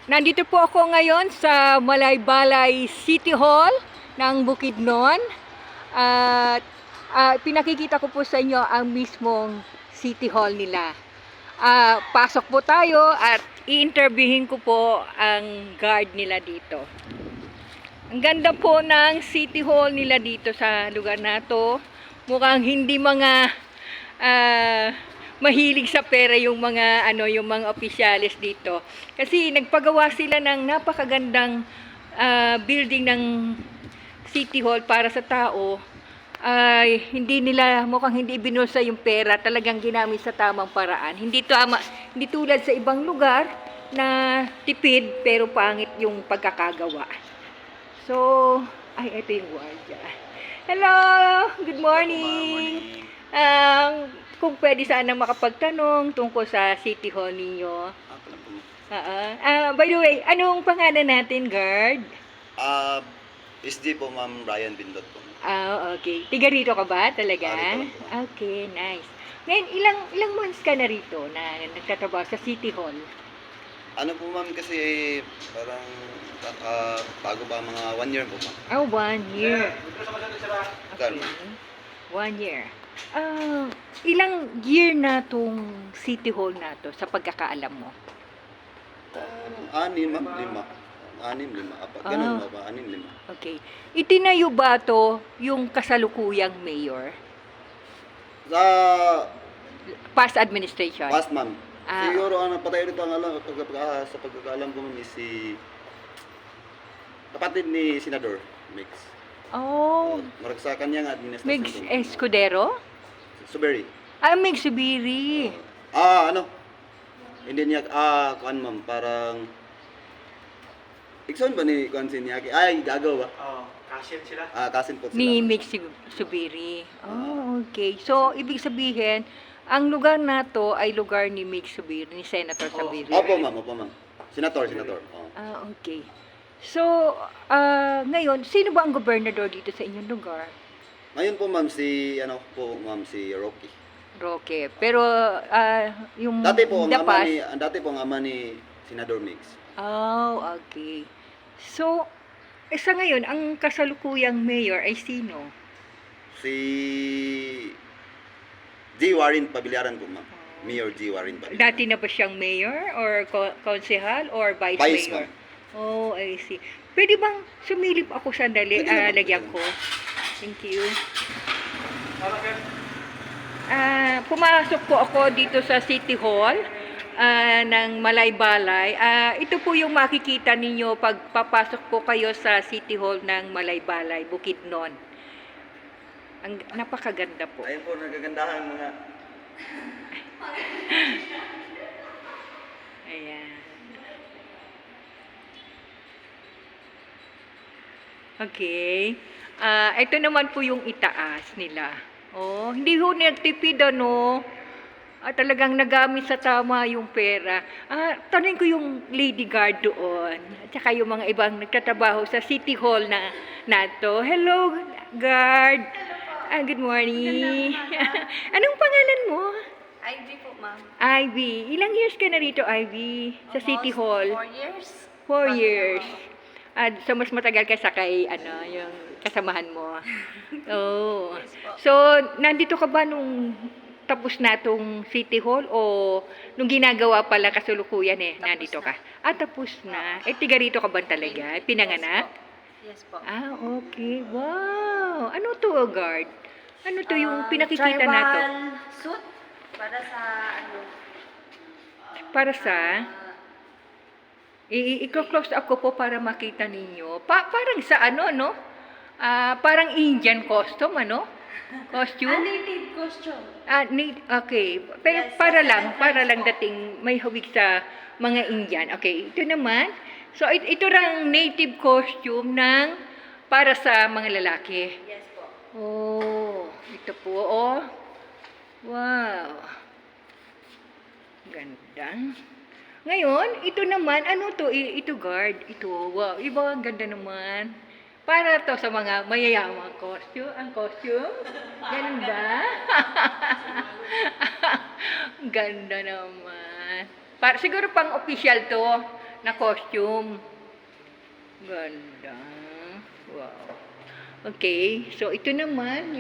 Nandito po ako ngayon sa Malaybalay City Hall ng Bukidnon. At pinakikita ko po sa inyo ang mismong City Hall nila. Pasok po tayo at i-interviewin ko po ang guard nila dito. Ang ganda po ng City Hall nila dito sa lugar na to. Mukhang hindi mga mahilig sa pera yung mga yung mga opisyalis dito. Kasi nagpagawa sila ng napakagandang building ng City Hall para sa tao. Ay mukhang hindi binulsa yung pera, talagang ginamit sa tamang paraan. Hindi tulad sa ibang lugar na tipid pero pangit yung pagkakagawa. So, ito yung guardia. Hello, good morning. Kung pwede sana makapagtanong tungkol sa City Hall ninyo. By the way, anong pangalan natin, guard? SD po, Ma'am Ryan Bindot po. Okay. Tiga rito ka ba talaga? Rito po. Okay, nice. Ngayon, ilang months ka na rito na nagtatrabaho sa City Hall? Ano po, Ma'am, kasi parang bago ba mga 1 year po, Ma'am. 1 year. Okay. 1 year. Ilang year na tong City Hall na to sa pagkakaalam mo? 6, Ma'am, 5. 6, 5. Ganun ba? 6, 5. Okay. Itinayo ba to yung kasalukuyang mayor? Sa Past administration? past, Ma'am. Siguro patay rito ang sa pagkakaalam ko, Ma'am, is si kapatid ni Senador Mix. Maragsakan niya ang administrasyon. Migs Escudero? Suberi. Migs Subiri. Hindi niya, kuan, Ma'am, parang ikson ba ni kuan si Niyaki? Ay, gagaw ba? Kasin sila. Kasin po sila. Ni Migs Subiri. Okay. So, ibig sabihin, ang lugar na to ay lugar ni Migs Subiri, ni Senator Subiri. Opo, Ma'am. Senator. Okay. So, ngayon, sino ba ang gobernador dito sa inyong lugar? Ngayon po, Ma'am, si Rocky. Roque. Pero, yung Dati po Dapas... ang ama ni Senador Mix. Okay. So, sa ngayon, ang kasalukuyang mayor ay sino? Si G. Warren Pabiliaran po, Ma'am. Mayor G. Warren Pabiliaran. Dati na ba siyang mayor or konsehal or vice Vice, mayor? Ma'am. I see. Pwede bang sumilip ako sandali? Pwede naman, Lagyan pwede ko. Thank you. Pumasok po ako dito sa City Hall ng Malaybalay. Ito po yung makikita ninyo pag papasok po kayo sa City Hall ng Malaybalay, Bukidnon. Ang napakaganda po. Ayun po, nagagandahan mga... Ayan. Okay. Ito naman po yung itaas nila. Hindi ho nagtipid talagang nagamit sa tama yung pera. Tanungin ko yung lady guard doon. At saka yung mga ibang nagtatrabaho sa City Hall na to. Hello, guard. Good morning. Anong pangalan mo? Ivy po, ma'am. Ivy. Ilang years ka na rito, Ivy? Sa City Hall? 4 years. 4 years. So, mas matagal ka sa kay, yung kasamahan mo. Yes po. So, nandito ka ba nung tapos na itong City Hall o nung ginagawa pala kasulukuyan nandito ka? Tapos na. Tiga rito ka ba talaga? Pinanganak? Yes po. Okay. Wow. Ano to, guard? Ano to yung pinakikita tribal nato? suit para sa Para sa... I-close ako po para makita ninyo. Parang sa parang Indian costume, Costume? native costume. Okay. Pero Yes, para yes, lang po. dating may hawig sa mga Indian. Okay, ito naman. So, ito lang native costume para sa mga lalaki. Yes po. Ito po, Wow. Ganda. Ngayon, ito naman, ano to? Ito guard. Ito, wow. Iba, ang ganda naman. Para to sa mga mayayamang costume. Ang costume. Ganda. Ganda naman. Siguro pang official to na costume. Ganda. Wow. Okay, so ito naman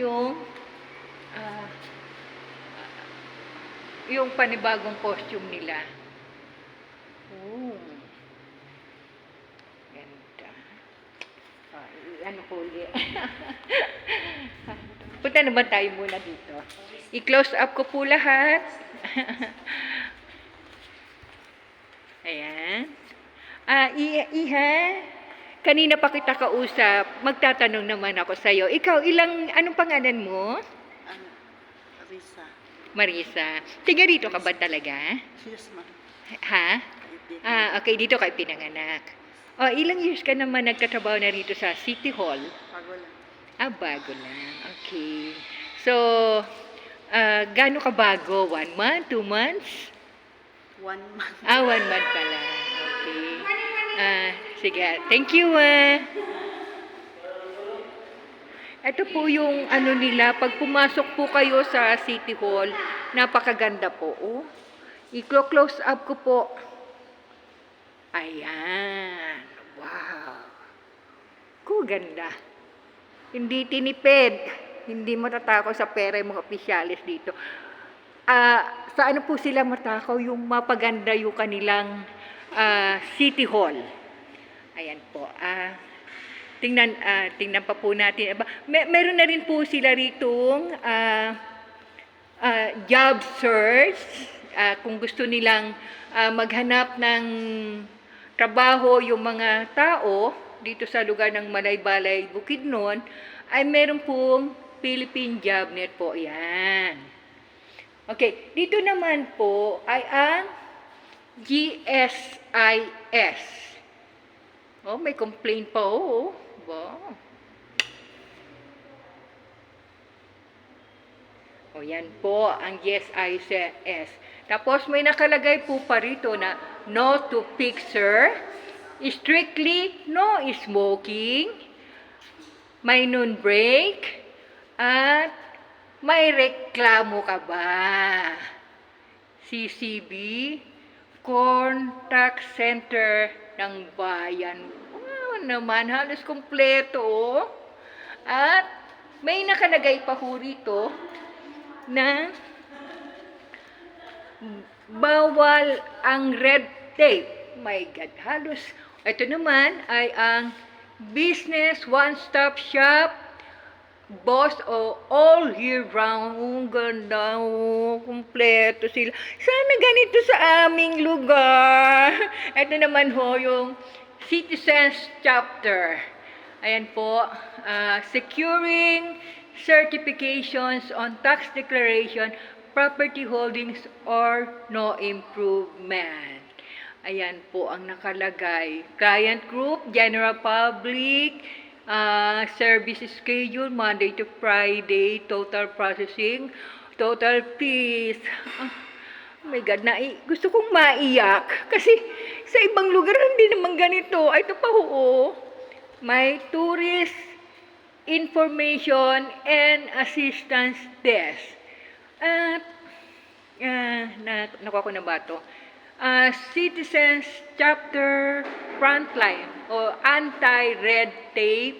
ah, yung panibagong costume nila. Oh. Ganda. Ano ko ulit? Punta naman tayo muna dito. I-close up ko po lahat. Ayan. Iha, kanina pa kita kausap, magtatanong naman ako sa'yo. Ikaw, anong pangalan mo? Risa. Marisa. Tiga rito ka ba talaga? Yes, ma'am. Ha? Okay, dito ka pinanganak. Ilang years ka naman nagtatrabaho na rito sa City Hall? Bago lang. Bago lang. Okay. So, gaano ka bago? 1 month? 2 months? 1 month. 1 month pala. Okay. Sige. Thank you, Ito po yung ano nila. Pag pumasok po kayo sa City Hall, napakaganda po. Oh. I-close up ko po. Ayan. Wow. Ganda. Hindi tinipid. Hindi matatakaw sa pera yung mga opisyalis dito. Sa ano po sila matakaw? Yung mapaganda yung kanilang City Hall. Ayan po. Tingnan pa po natin. Meron na rin po sila ritong job search. Kung gusto nilang maghanap ng trabaho yung mga tao dito sa lugar ng Malaybalay, Bukidnon, ay meron pong Philippine JobNet po. Yan. Okay, dito naman po ay ang GSIS. May complaint pa. Wow. Yan po ang GSIS. Tapos may nakalagay po pa rito na no to picture, strictly no smoking, may noon break, at may reklamo ka ba? CCB, Contact Center ng Bayan. Naman, halos kompleto. At may nakalagay pa ho rito na bawal ang red tape. My God, halos. Ito naman ay ang business one-stop shop, boss all year round. Ganda, kumpleto sila. Sana ganito sa aming lugar. Ito naman ho yung Citizens Chapter. Ayan po, securing certifications on tax declaration, property holdings, or no improvement. Ayan po ang nakalagay. Client group, general public, service schedule, Monday to Friday, total processing, total fees. Oh my God, gusto kong maiyak. Kasi sa ibang lugar, hindi naman ganito. Ito pa ho, may tourist information and assistance desk. At, nakuha ko na ba ito? Citizens Chapter Frontline o Anti-Red Tape,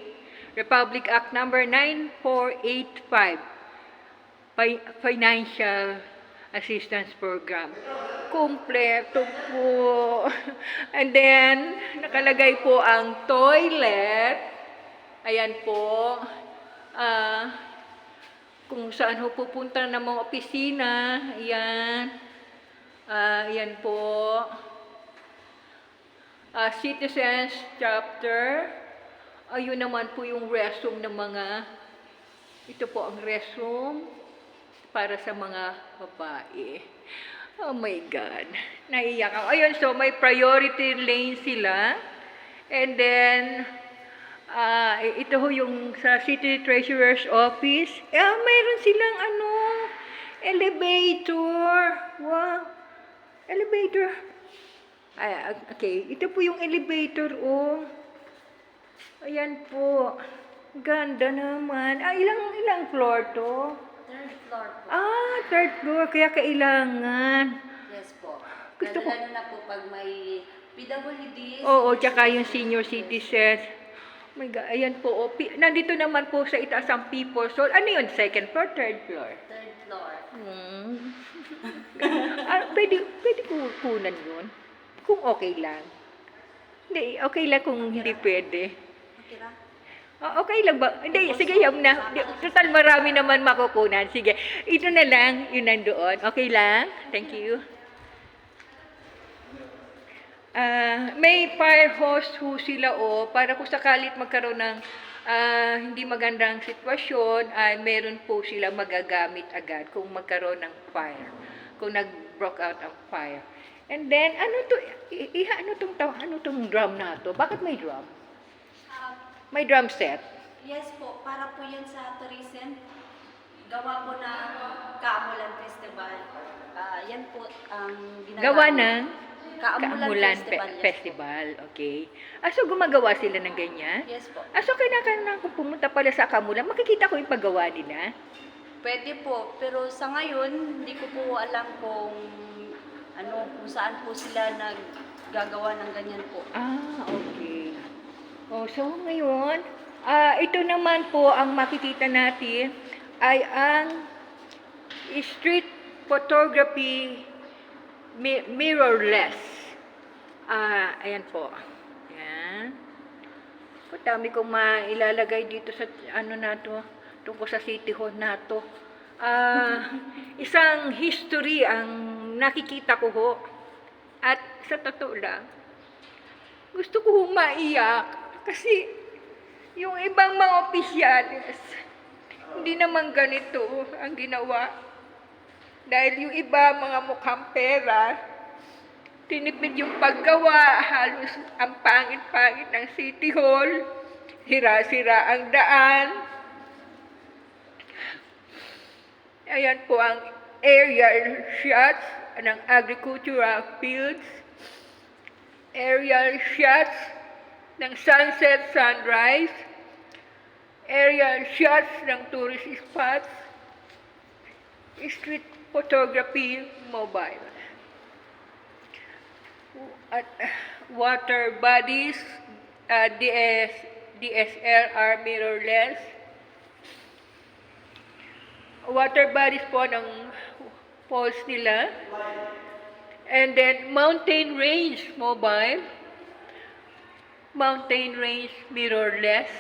Republic Act Number 9485, Financial Assistance Program. Kompleto po. And then, nakalagay po ang toilet. Ayan po. Kung saan ho pupunta ng mga opisina. Ayan. Ayan po. Citizens Chapter. Ayun naman po yung restroom ng mga, ito po ang restroom para sa mga babae. Oh my God. Naiyak ako. Ayun, so may priority lane sila. And then, ito ho yung sa City Treasurer's Office. Mayroon silang elevator. Wow. Elevator. Okay. Ito po yung elevator, Ayan po. Ganda naman. Ilang floor to? 3rd floor po. Third floor. Kaya kailangan. Yes po. Gusto ko. Lalo na po pag may PWD. Oo, tsaka yung senior citizens. Oh my God, ayan po. Oh, nandito naman po sa itaas ang People's Hall. Ano yun? Second floor, third floor? Third floor. Pwede kunan yun. Kung okay lang. Hindi, okay lang kung hindi pwede. Okay ra? Okay lang ba? Hindi, sige, yun na. Total, marami naman makukunan. Sige, ito na lang, yun nandoon. Okay lang? Thank you. May fire hose ho sila para kung sakalit magkaroon ng hindi magandang sitwasyon, ay meron po sila magagamit agad kung magkaroon ng fire. Kung nag-broke out ang fire. And then, ano to? Ano tong drum na to? Bakit may drum? May drum set. Yes po, para po yan sa tourism. Gawa po ng Kaamulan Festival. Yan po ang ginagawa. Gawa ng Kaamulan Festival. Festival. Okay. So gumagawa sila ng ganyan? Yes po. So kailangan kung pumunta pala sa Kaamulan, makikita ko yung paggawa nila? Pwede po, pero sa ngayon, hindi ko po alam kung kung saan po sila naggagawa ng ganyan po. Okay. So ngayon, ito naman po ang makikita natin ay ang street photography mirrorless. Ayan po. Ayan. Ang dami kong mailalagay dito sa na to, tungkol sa City Hall na to. Isang history ang nakikita ko ho. At sa totoo lang, gusto ko maiyak kasi yung ibang mga opisyalis, hindi naman ganito ang ginawa. Dahil yung iba mga mukhang pera, tinipid yung paggawa, halos ang pangit-pangit ng City Hall, sira-sira ang daan. Ayan po ang aerial shots ng agricultural fields, aerial shots ng sunset, sunrise, aerial shots ng tourist spots, street photography mobile, at water bodies, DSLR mirrorless, water bodies po ng falls nila, and then mountain range mobile, mountain range mirrorless.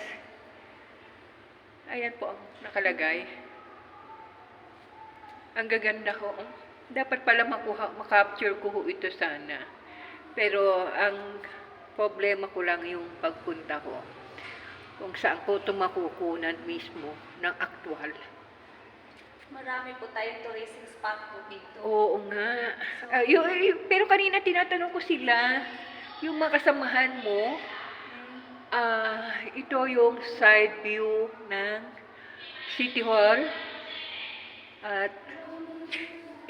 Ayan po ang nakalagay. Ang gaganda ho. Dapat pala makapture ko ho ito sana. Pero ang problema ko lang yung pagpunta ko. Kung saan ko ito makukunan mismo ng aktual. Marami po tayong tourism spot po dito. Oo nga. Pero kanina tinatanong ko sila, yung mga kasamahan mo, ito yung side view ng City Hall at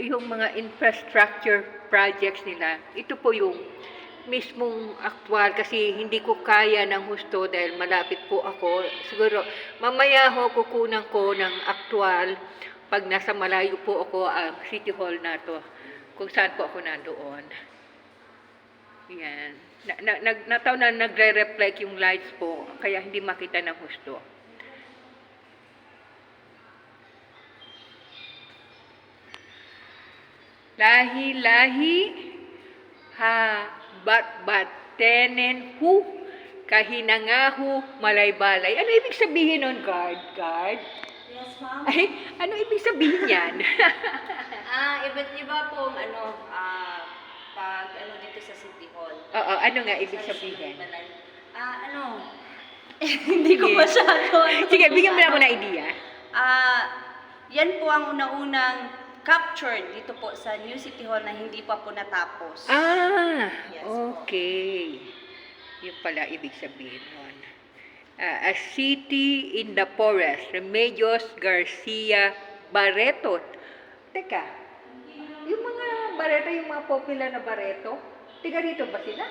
yung mga infrastructure projects nila. Ito po yung mismong aktual kasi hindi ko kaya ng husto dahil malapit po ako. Siguro mamaya ho kukunan ko ng aktual pag nasa malayo po ako ang City Hall na to, kung saan po ako nandoon. Yan. Nataw na nagre-reflect yung lights po, kaya hindi makita ng husto. Lahi-lahi, bat-tenen hu, kahinangahu, malay-balay. Ano ibig sabihin nun, guard? Yes, ma'am. Ay, ano ibig sabihin yan? Iba't iba pong pag dito sa City Hall. Oo, ano nga ibig sabihin? Hindi ko Sige. masyado. Sige, bigyan mo na ako ng idea. Yan po ang una-unang captured dito po sa New City Hall na hindi pa po natapos. Yes po. Okay. Yun pala ibig sabihin nun. A City in the Forest, Remedios Garcia Barreto. Teka, yung mga Barreto, yung mga popular na Barreto, tiga rito ba sila?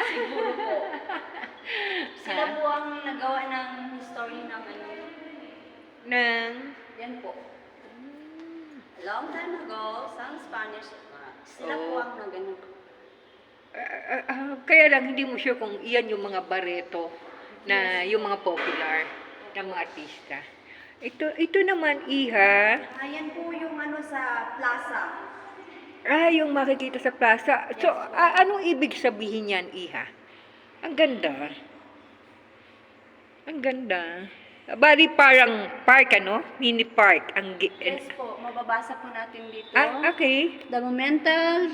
Siguro po. Sila po ang nagawa ng history ng Nang yan po. Long time ago, some Spanish, sila po ang nagano. Kaya lang hindi mo sure kung iyan yung mga Barreto na yung mga popular na mga artista. Ito naman, Iha. Ayan po yung ano sa plaza. Yung makikita sa plaza. So, anong ibig sabihin yan, Iha? Ang ganda. Ang ganda. Bali parang park, ano? Mini park. Yes po, mababasa po natin dito. Okay. The momental,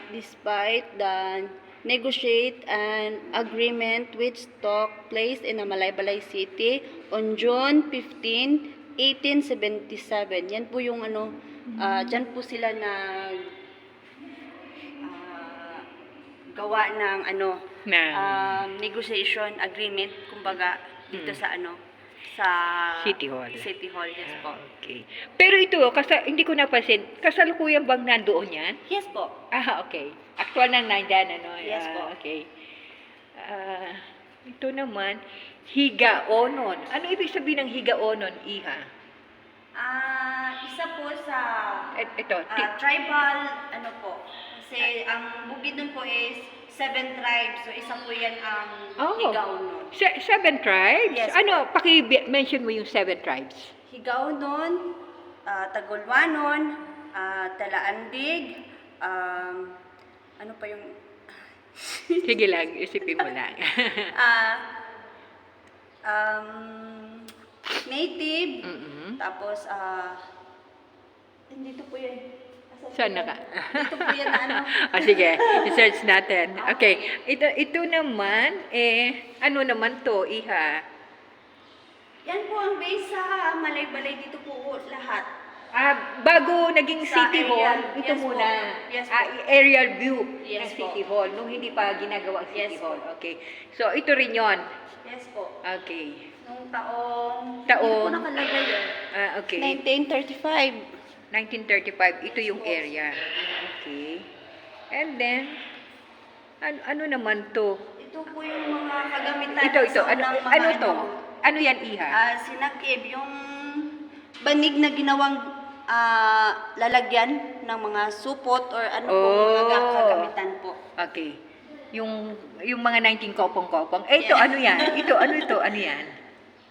despite the negotiate an agreement which took place in Malaybalay City on June 15, 1877. Yan po yung ano, dyan po sila gawa ng ano, negotiation agreement, kumbaga, dito sa ano, sa City Hall. City Hall, yes po. Okay. Pero ito, hindi ko napansin, kasalukuyan bang nandoon yan? Yes po. Okay. Actual nang nandyan, ano? Yes po. Okay. Ito naman, higaonon. Ano ibig sabihin ng higaonon, Iha? Isa po sa Ito, tribal, ano po, kasi ang bukid nun po is 7 tribes, so isa po yan ang Higaonon. 7 tribes? Yes. Ano, paki-mention mo yung 7 tribes. Higaonon, Tagulwanon, Talaandig, ano pa yung... Sige lang, isipin mo lang. Native, Mm-mm. tapos, dito po yan. Saan na ka? Dito po yan na ano. Sige, i-search natin. Okay, ito naman, ano naman to, Iha? Yan po ang base sa Malaybalay, dito po lahat. Bago naging Sa City aerial. Hall, ito Yes po. muna. Yes po. Aerial view Yes ng po. City Hall, nung hindi pa ginagawa ang City Yes Hall. po. Okay. So, ito rin yon. Yes po. Okay. Nung taong... Taong- Hindi po nakalagay yun. Okay. 1935. 1935, ito yung area. Okay. And then, ano naman to? Ito po yung mga kagamitan Ito. sa unang mga Ano to? Ano yan, Iha? Sinakib, yung banig na ginawang lalagyan ng mga supot or ano po mga kagamitan po. Okay. Yung mga 19 kopong-kopong. Ito, Yeah. ano yan? Ito, ano yan?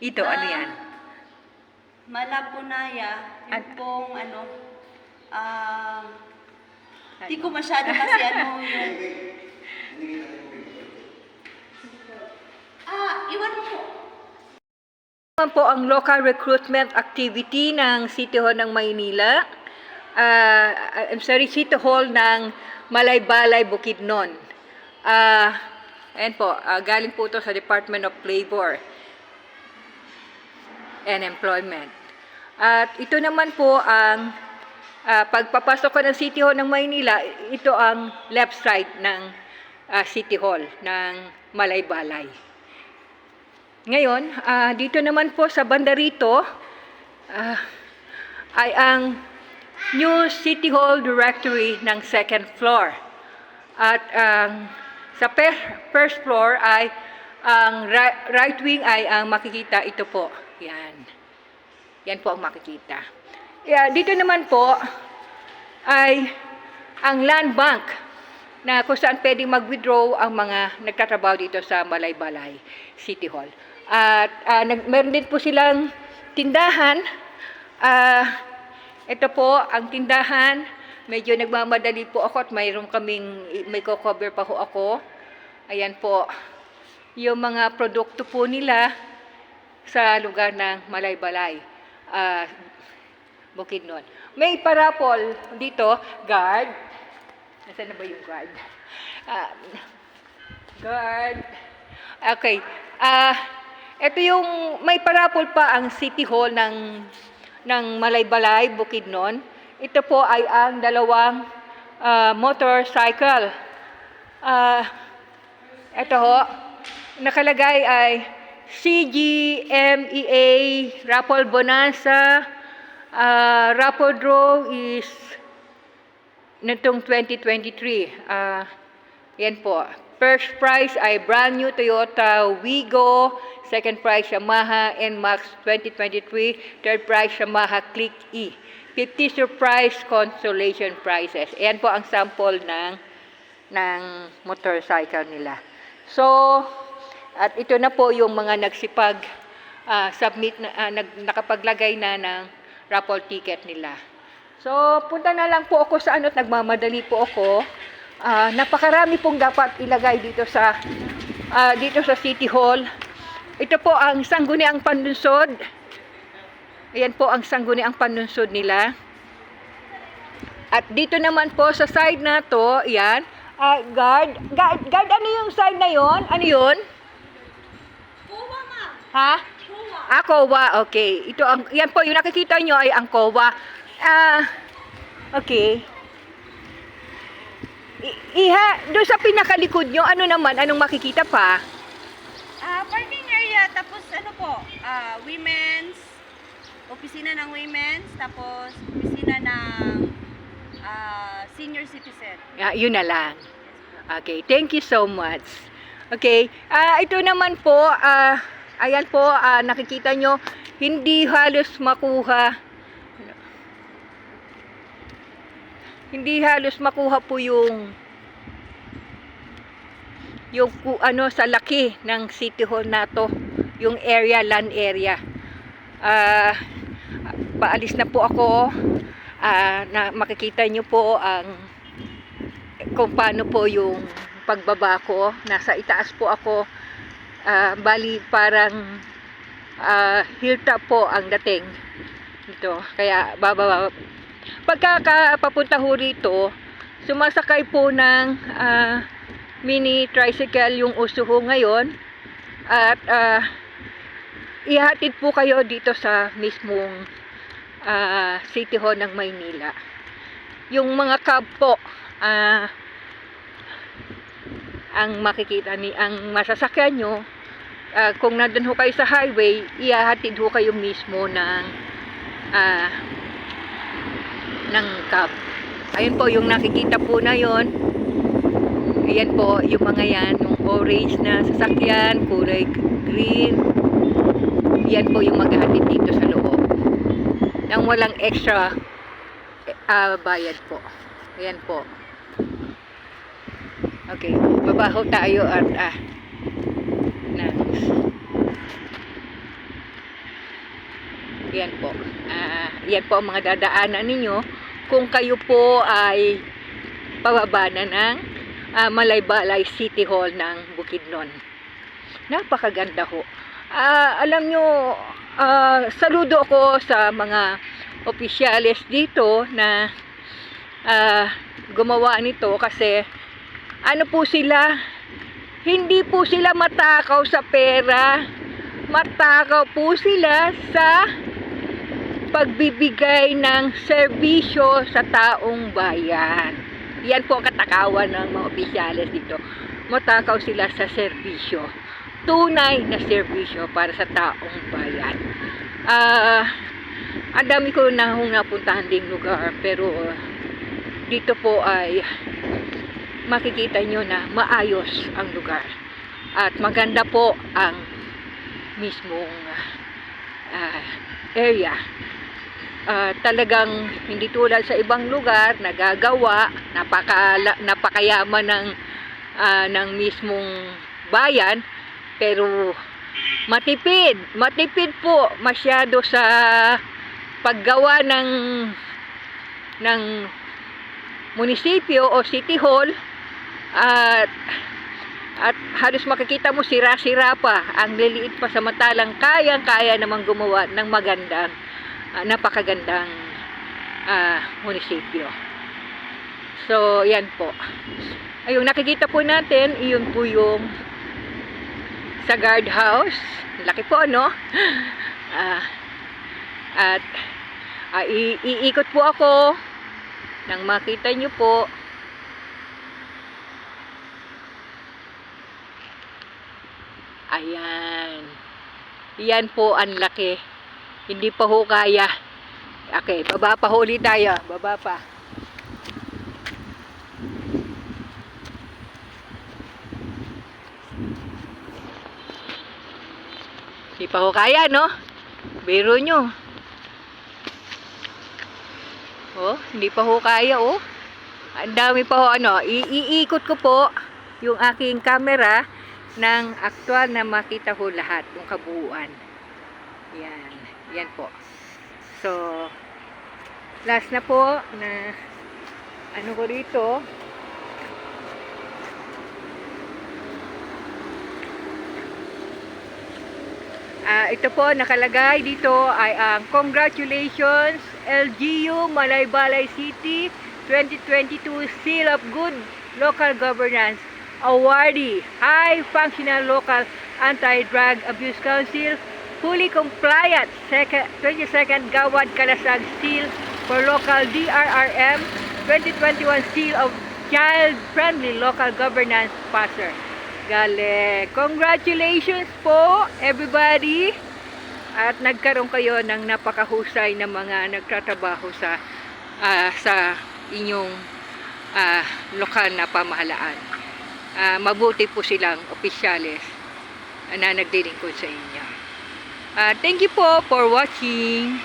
Ito, ano yan? Malapunaya, yung pong ano, di ko masyado kasi ano yung... Iwan mo po. Naman po ang local recruitment activity ng City Hall ng Maynila. City Hall ng Malaybalay, Bukidnon. Ayan po, galing po ito sa Department of Labor and Employment. At ito naman po ang pagpapasok ko ng City Hall ng Maynila, ito ang left side ng City Hall ng Malaybalay. Ngayon, dito naman po sa banda rito ay ang new City Hall Directory ng second floor. At sa first floor ay ang right wing ay ang makikita ito po. Yan. Yan po ang makikita. Dito naman po ay ang land bank na kung saan pwedeng mag-withdraw ang mga nagtatrabaho dito sa Malaybalay City Hall. At meron din po silang tindahan. Ito po ang tindahan. Medyo nagmamadali po ako at may co-cover pa ho ako. Ayan po yung mga produkto po nila sa lugar ng Malaybalay. Bukidnon. May parapol dito, guard. Nasaan na ba yung guard? Guard. Okay. Ito yung, may parapol pa ang City Hall ng Malaybalay, Bukidnon. Ito po ay ang dalawang motorcycle. Ito ho, nakalagay ay CGMEA Raffle Bonanza. Raffle draw is nitong 2023. Yan po. First prize ay brand new Toyota Wigo. Second prize Yamaha NMAX 2023. Third prize Yamaha Click E. 50 surprise consolation prizes. Ayan po ang sample ng ng motorcycle nila. So, at ito na po yung mga nagsipag submit na nakapaglagay na ng raffle ticket nila. So, punta na lang po ako sa at nagmamadali po ako. Napakarami pong dapat ilagay dito sa City Hall. Ito po ang sangguniang panlunsod. Ayan po ang sangguniang panlunsod nila. At dito naman po sa side na to, ayan, guard, ano yung side na yon? Ano yun? Kuwa, ma. Ha? Kuwa. COA, okay. Ito ang, yan po, yung nakikita nyo ay ang COA. Okay. Doon sa pinakalikod nyo, ano naman, anong makikita pa? Parking area, tapos ano po, women's, opisina ng women's, tapos opisina ng senior citizen. Yun na lang. Okay, thank you so much. Okay, ito naman po, ayan po, nakikita nyo, hindi halos makuha po yung sa laki ng City Hall na to, yung land area. Paalis na po ako, na makikita nyo po kung paano po yung pagbaba ko. Nasa itaas po ako, bali parang hilltop po ang dating dito, kaya bababa. Pagkakapapunta ho rito, sumasakay po ng mini tricycle yung uso ho ngayon, at ihatid po kayo dito sa mismong City Hall ng Maynila. Yung mga cab po, ang makikita ang masasakyan nyo, kung nandun ho kayo sa highway, ihahatid ho kayo mismo ng cab. Ayun po yung nakikita po na yon. Ayan po yung mga yan, yung orange na sasakyan, kulay green. Yan po yung maghahatid dito sa loob nang walang extra bayad po. Ayan po. Okay, babaho tayo at yan po. Yan po ang mga dadaanan ninyo kung kayo po ay pababa na ng Malaybalay City Hall ng Bukidnon. Napakaganda ho. Alam nyo, saludo ako sa mga opisyales dito na gumawa nito, kasi ano po sila, hindi po sila matakaw sa pera, matakaw po sila sa pagbibigay ng serbisyo sa taong bayan. Yan po ang katakawan ng mga opisyales dito. Matakaw sila sa serbisyo. Tunay na serbisyo para sa taong bayan. Ang dami ko na napuntahan ding lugar, pero dito po ay makikita nyo na maayos ang lugar. At maganda po ang mismong area. Talagang hindi tulad sa ibang lugar nagagawa, napakayaman ng mismong bayan, pero matipid po masyado sa paggawa ng munisipyo o City Hall, at halos makikita mo sira-sira pa, ang liliit pa, samantalang kaya namang gumawa ng magandang napakagandang munisipyo. So yan po, ayun nakikita po natin, iyon po yung sa guard house. Laki po, no? At iikot po ako nang makita nyo po. Ayan. Yan po ang laki. Hindi pa ho kaya. Okay, baba pa ho ulit tayo. Baba pa. Hindi pa ho kaya, no? Biro nyo. Oh, hindi pa ho kaya, oh. Ang dami pa ho, iikot ko po yung aking camera ng aktual na makita ho lahat, yung kabuuan. Yan, yan po. So, last na po na ano ko rito. Ito po, nakalagay dito ay ang congratulations LGU Malaybalay City 2022 Seal of Good Local Governance Awardee High Functional Local Anti-Drug Abuse Council Fully Compliant 22nd Gawad Kalasag Seal for Local DRRM 2021 Seal of Child Friendly Local Governance Passer. Galing. Congratulations po, everybody. At nagkaroon kayo ng napakahusay na mga nagtatrabaho sa inyong lokal na pamahalaan. Mabuti po silang opisyalis na naglilingkod sa inyo. Thank you po for watching.